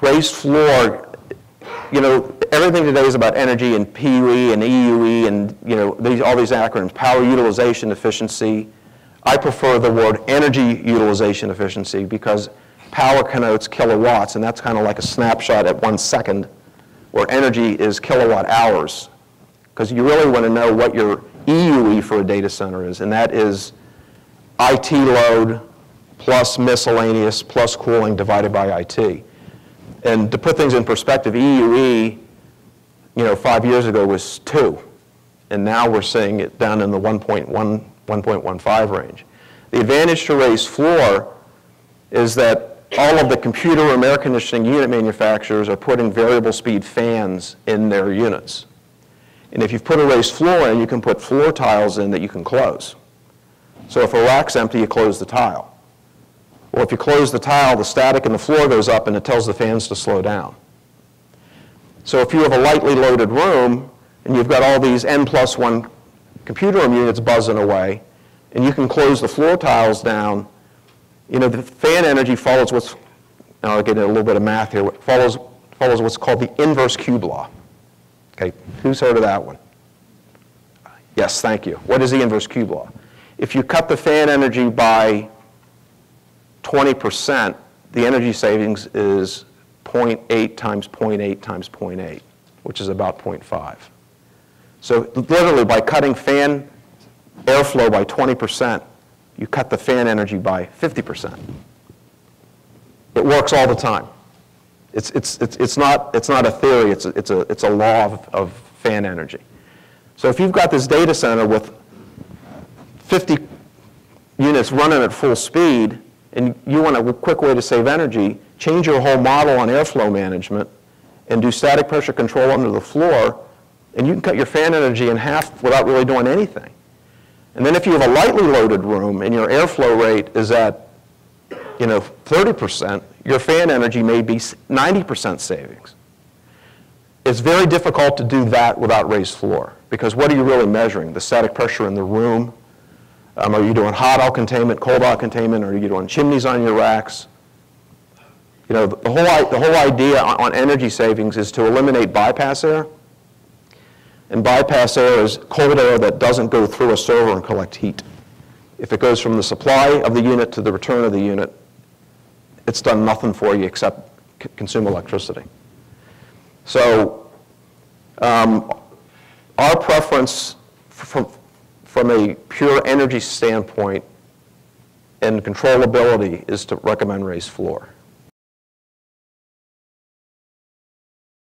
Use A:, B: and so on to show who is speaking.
A: raised floor, everything today is about energy and PUE and EUE and, all these acronyms, power utilization efficiency. I prefer the word energy utilization efficiency because power connotes kilowatts, and that's kind of like a snapshot at 1 second, where energy is kilowatt hours. Because you really want to know what your EUE for a data center is, and that is IT load plus miscellaneous plus cooling divided by IT. And to put things in perspective, EUE, 5 years ago was 2, and now we're seeing it down in the 1.1, 1.15 range. The advantage to raised floor is that all of the computer or air conditioning unit manufacturers are putting variable speed fans in their units. And if you've put a raised floor in, you can put floor tiles in that you can close. So if a rack's empty, you close the tile. Well, if you close the tile, the static in the floor goes up and it tells the fans to slow down. So if you have a lightly loaded room and you've got all these N+1 computer room units buzzing away, and you can close the floor tiles down, the fan energy follows what's, I'll get into a little bit of math here, follows what's called the inverse cube law. Okay, who's heard of that one? Yes, thank you. What is the inverse cube law? If you cut the fan energy by 20%, the energy savings is 0.8 times 0.8 times 0.8, which is about 0.5. So literally by cutting fan airflow by 20%, you cut the fan energy by 50%. It works all the time. It's not a theory, it's a law of fan energy. So if you've got this data center with 50 units running at full speed, and you want a quick way to save energy, change your whole model on airflow management and do static pressure control under the floor, and you can cut your fan energy in half without really doing anything. And then if you have a lightly loaded room and your airflow rate is at 30%, your fan energy may be 90% savings. It's very difficult to do that without raised floor, because what are you really measuring? The static pressure in the room? Are you doing hot out containment, cold out containment? Are you doing chimneys on your racks? The whole idea on energy savings is to eliminate bypass air. And bypass air is cold air that doesn't go through a server and collect heat. If it goes from the supply of the unit to the return of the unit, it's done nothing for you except consume electricity. So our preference from a pure energy standpoint and controllability is to recommend raised floor.